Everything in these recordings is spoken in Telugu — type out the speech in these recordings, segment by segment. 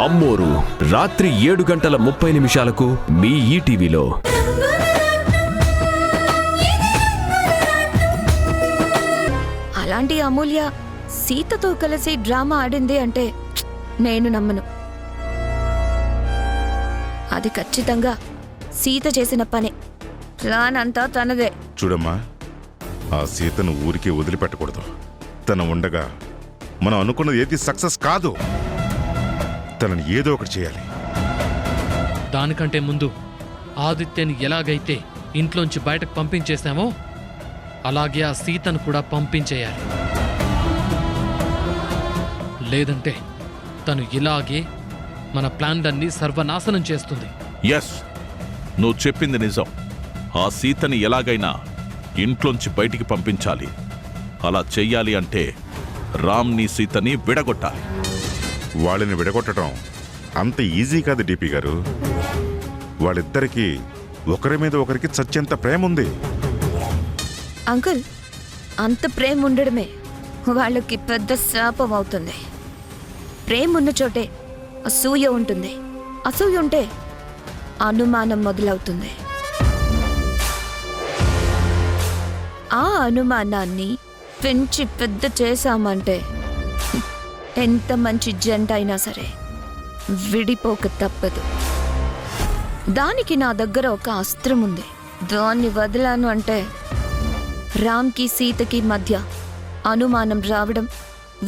అమ్మోరు రాత్రి 7:30 మీ ఈటీవీలో. అలాంటి అమూల్య సీతతో కలిసి డ్రామా ఆడింది అంటే నేను నమ్మను. అది ఖచ్చితంగా సీత చేసిన పనే. ప్లాన్ అంతా తనదే. చూడమ్మా, ఆ సీతను ఊరికే వదిలిపెట్టకూడదు. తన ఉండగా మనం అనుకున్నది ఏది సక్సెస్ కాదు. తనని ఏదో ఒకటి చేయాలి. దానికంటే ముందు ఆదిత్యని ఎలాగైతే ఇంట్లోంచి బయటకు పంపించేశామో అలాగే ఆ సీతను కూడా పంపించేయాలి. లేదంటే తను ఇలాగే మన ప్లాన్లన్నీ సర్వనాశనం చేస్తుంది. ఎస్, నువ్వు చెప్పింది నిజం. ఆ సీతని ఎలాగైనా ఇంట్లోంచి బయటికి పంపించాలి. అలా చెయ్యాలి అంటే రామ్ని సీతని విడగొట్టాలి. వాళ్ళని విడగొట్టడం అంత ఈజీ కాదు డిపి గారు. వాళ్ళిద్దరికీ ఒకరి మీద ఒకరికి చచ్చేంత ప్రేమ ఉంది. అంకుల్, అంత ప్రేమ ఉండడమే వాళ్ళకి పెద్ద శాపం అవుతుంది. ప్రేమ ఉన్న చోటే అసూయ ఉంటుంది. అసూయ ఉంటే అనుమానం మొదలవుతుంది. ఆ అనుమానాన్ని పెంచి పెద్ద చేశామంటే ఎంత మంచి జంట అయినా సరే విడిపోక తప్పదు. దానికి నా దగ్గర ఒక అస్త్రం ఉంది. దాన్ని వదిలాను అంటే రామ్కి సీతకి మధ్య అనుమానం రావడం,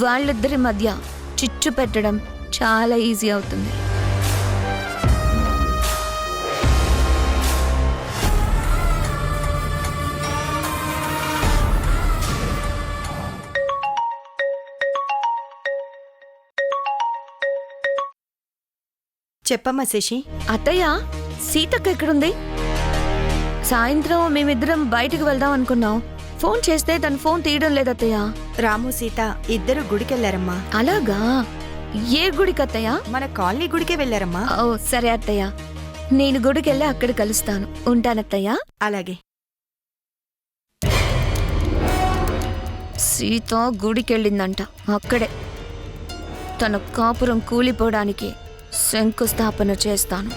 వాళ్ళిద్దరి మధ్య చిచ్చు పెట్టడం చాలా ఈజీ అవుతుంది. చెప్పమ్మా శశి. అత్తయ్య, సీతక్క ఎక్కడుంది? సాయంత్రం మేమిద్దరం బయటికి వెళ్దాం అనుకున్నాం. ఫోన్ చేస్తే తన ఫోన్ తీయడం లేదత్తయ్య. రాము సీత ఇద్దరు గుడికెళ్లారమ్మా. అలాగా? ఏ గుడికి అత్తయ్య? మన కాలనీ గుడికే వెళ్లారమ్మా. ఓ సరే అత్తయ్య, నేను గుడికెళ్ళి అక్కడ కలుస్తాను. ఉంటానత్తయ్య. అలాగే. సీత గుడికెళ్ళిందంట. అక్కడే తన కాపురం కూలిపోవడానికి శంకుస్థాపన చేస్తాను.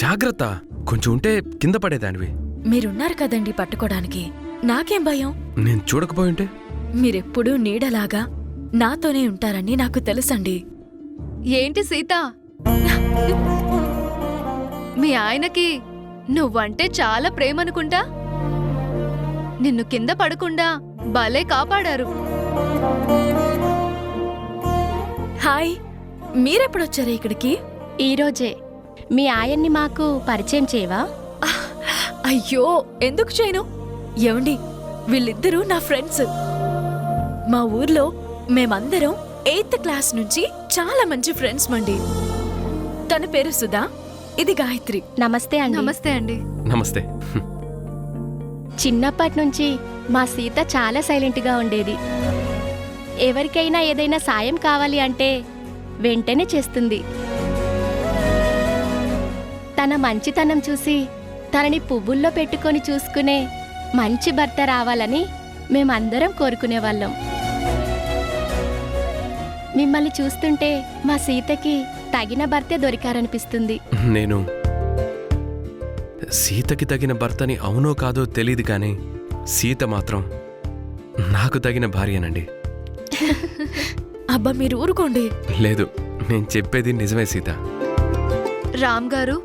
జాగ్రత్త, కొంచెం ఉంటే కింద పడేదానివి. మీరున్నారు కదండి పట్టుకోడానికి. నాకేం భయం? నేను చూడకపోయింటే? మీరెప్పుడూ నీడలాగా నాతోనే ఉంటారని నాకు తెలుసండి. ఏంటి సీత, మీ ఆయనకి నువ్వంటే చాలా ప్రేమనుకుంటా. నిన్ను కింద పడకుండా భలే కాపాడారు. హాయ్, మీరెప్పుడొచ్చారు ఇక్కడికి? ఈరోజే. మీ ఆయన్ని మాకు పరిచయం చేయవా? అయ్యో, ఎందుకు చేయను? ఏమండి, వీళ్ళిద్దరూ నా ఫ్రెండ్స్. మా ఊర్లో మేమందరం 8th క్లాస్ నుంచి చాలా మంచి ఫ్రెండ్స్ మండి. తన పేరు సుధా, ఇది గాయత్రి. నమస్తే అండి. నమస్తే అండి. నమస్తే. చిన్నప్పటి నుంచి మా సీత చాలా సైలెంట్గా ఉండేది. ఎవరికైనా ఏదైనా సాయం కావాలి అంటే వెంటనే చేస్తుంది. తన మంచితనం చూసి తనని పువ్వుల్లో పెట్టుకొని చూసుకునే మంచి భర్త రావాలని మేమందరం కోరుకునేవాళ్ళం. మిమ్మల్ని చూస్తుంటే మా సీతకి తగిన భర్తే దొరికారనిపిస్తుంది. నేను సీతకి తగిన భర్తని అవునో కాదో తెలీదు, కానీ సీత మాత్రం నాకు తగిన భార్యనండి. అబ్బా, మీరు ఊరుకోండి. లేదు, నేను చెప్పేది నిజమే సీత. రామ్ గారు,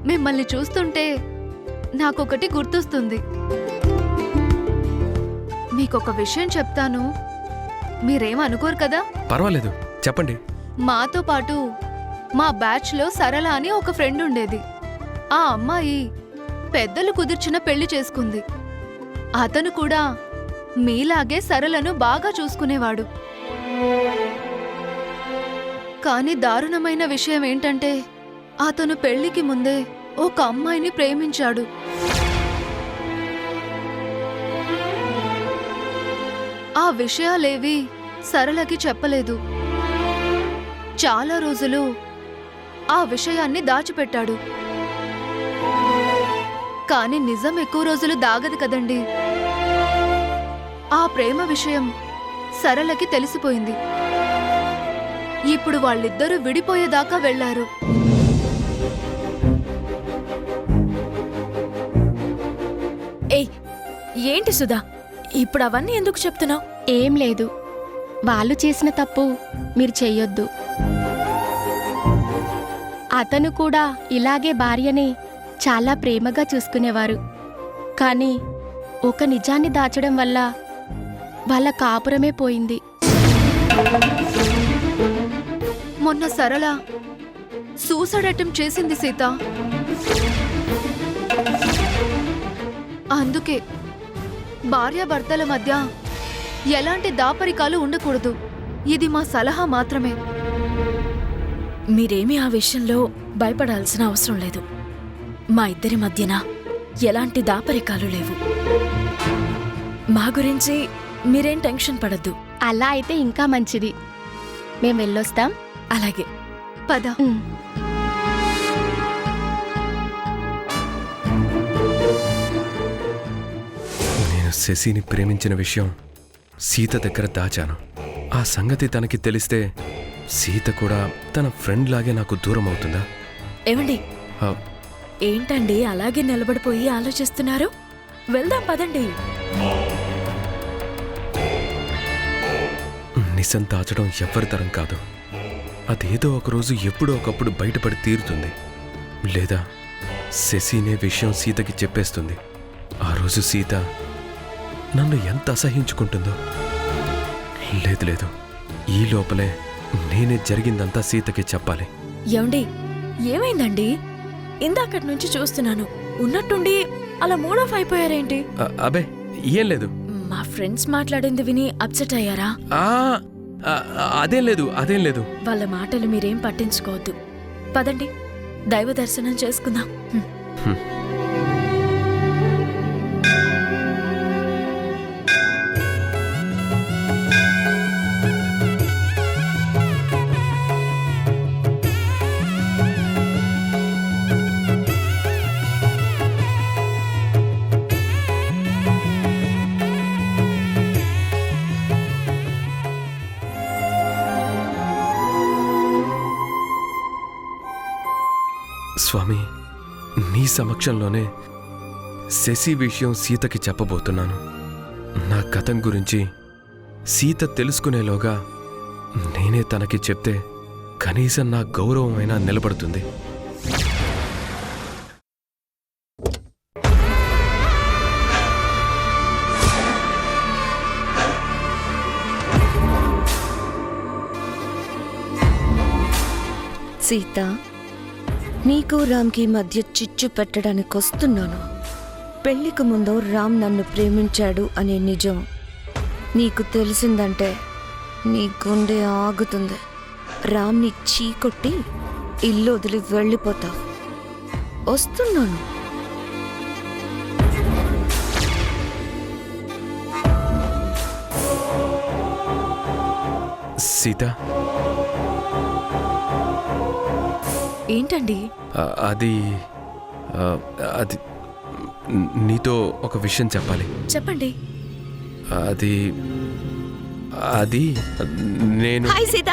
మిమ్మల్ని చూస్తుంటే నాకొకటి గుర్తొస్తుంది. మీకొక విషయం చెప్తాను, మీరేం అనుకోరు కదా? పర్వాలేదు, చెప్పండి. మాతో పాటు మా బ్యాచ్లో సరళ అని ఒక ఫ్రెండ్ ఉండేది. ఆ అమ్మాయి పెద్దలు కుదిర్చిన పెళ్లి చేసుకుంది. అతను కూడా మీలాగే సరళను బాగా చూసుకునేవాడు. కాని దారుణమైన విషయం ఏంటంటే అతను పెళ్లికి ముందే ఒక అమ్మాయిని ప్రేమించాడు. ఆ విషయాలేవి సరళకి చెప్పలేదు. చాలా రోజులు ఆ విషయాన్ని దాచిపెట్టాడు. కాని నిజం ఎక్కువ రోజులు దాగదు కదండి. ఆ ప్రేమ విషయం సరళకి తెలిసిపోయింది. ఇప్పుడు వాళ్ళిద్దరూ విడిపోయేదాకా వెళ్లారు. ఏయ్, ఏంటి సుధా, ఇప్పుడు అవన్నీ ఎందుకు చెప్తున్నావు? ఏం లేదు, వాళ్ళు చేసిన తప్పు మీరు చెయ్యొద్దు. అతను కూడా ఇలాగే భార్యని చాలా ప్రేమగా చూసుకునేవారు. కానీ ఒక నిజాన్ని దాచడం వల్ల వాళ్ళ కాపురమే పోయింది. మొన్న సరళ సూసైడ్ అటెంప్ట్ చేసింది సీత. అందుకే భార్యాభర్తల మధ్య ఎలాంటి దాపరికాలు ఉండకూడదు. ఇది మా సలహా మాత్రమే. మీరేమీ ఆ విషయంలో భయపడాల్సిన అవసరం లేదు. మా ఇద్దరి మధ్యన ఎలాంటి దాపరికాలు లేవు. మా గురించి మీరేం టెన్షన్ పడద్దు. అలా అయితే ఇంకా మంచిది. మేం వెళ్ళొస్తాం. అలాగే, పద. ఉమ్. నేను శశిని ప్రేమించిన విషయం సీత దగ్గర దాచాను. ఆ సంగతి తనకి తెలిస్తే సీత కూడా తన ఫ్రెండ్ లాగే నాకు దూరం అవుతుందా? ఏమండి, ఆ, ఏంటండి అలాగే నిలబడిపోయి ఆలోచిస్తున్నారు? వెళ్దాం పదండి. నిజం దాచడం ఎవ్వరి తరం కాదు. అదేదో ఒకరోజు ఎప్పుడో ఒకప్పుడు బయటపడి తీరుతుంది. లేదా శశినే విషయం సీతకి చెప్పేస్తుంది. ఆ రోజు సీత నన్ను ఎంత అసహించుకుంటుందో. లేదు లేదు, ఈ లోపలే నేనే జరిగిందంతా సీతకి చెప్పాలి. ఏమండి, ఏమైందండి? ఇందాకటి నుంచి చూస్తున్నాను, ఉన్నట్టుండి అలా మూడ్ ఆఫ్ అయిపోయారేంటి? అబే ఏం లేదు. మా ఫ్రెండ్స్ మాట్లాడింది విని అప్సెట్ అయ్యారా? ఆ, అదేం లేదు, అదేం లేదు. వాళ్ళ మాటలు మీరేం పట్టించుకోవద్దు. పదండి, దైవ దర్శనం చేసుకుందాం. స్వామి, నీ సమక్షంలోనే శశి విషయం సీతకి చెప్పబోతున్నాను. నా గతం గురించి సీత తెలుసుకునేలోగా నేనే తనకి చెప్తే కనీసం నా గౌరవమైనా నిలబడుతుంది. సీత, నీకు రామ్కి మధ్య చిచ్చు పెట్టడానికి వస్తున్నాను. పెళ్లికి ముందు రామ్ నన్ను ప్రేమించాడు అనే నిజం నీకు తెలిసిందంటే నీ గుండె ఆగుతుంది. రామ్ని చీకొట్టి ఇల్లు వదిలి వెళ్ళిపోతావు. వస్తున్నాను. సీత, ఏంటండి? అది అది నీతో ఒక విషయం చెప్పాలి. చెప్పండి. అది అది నేను హాయ్ సీత.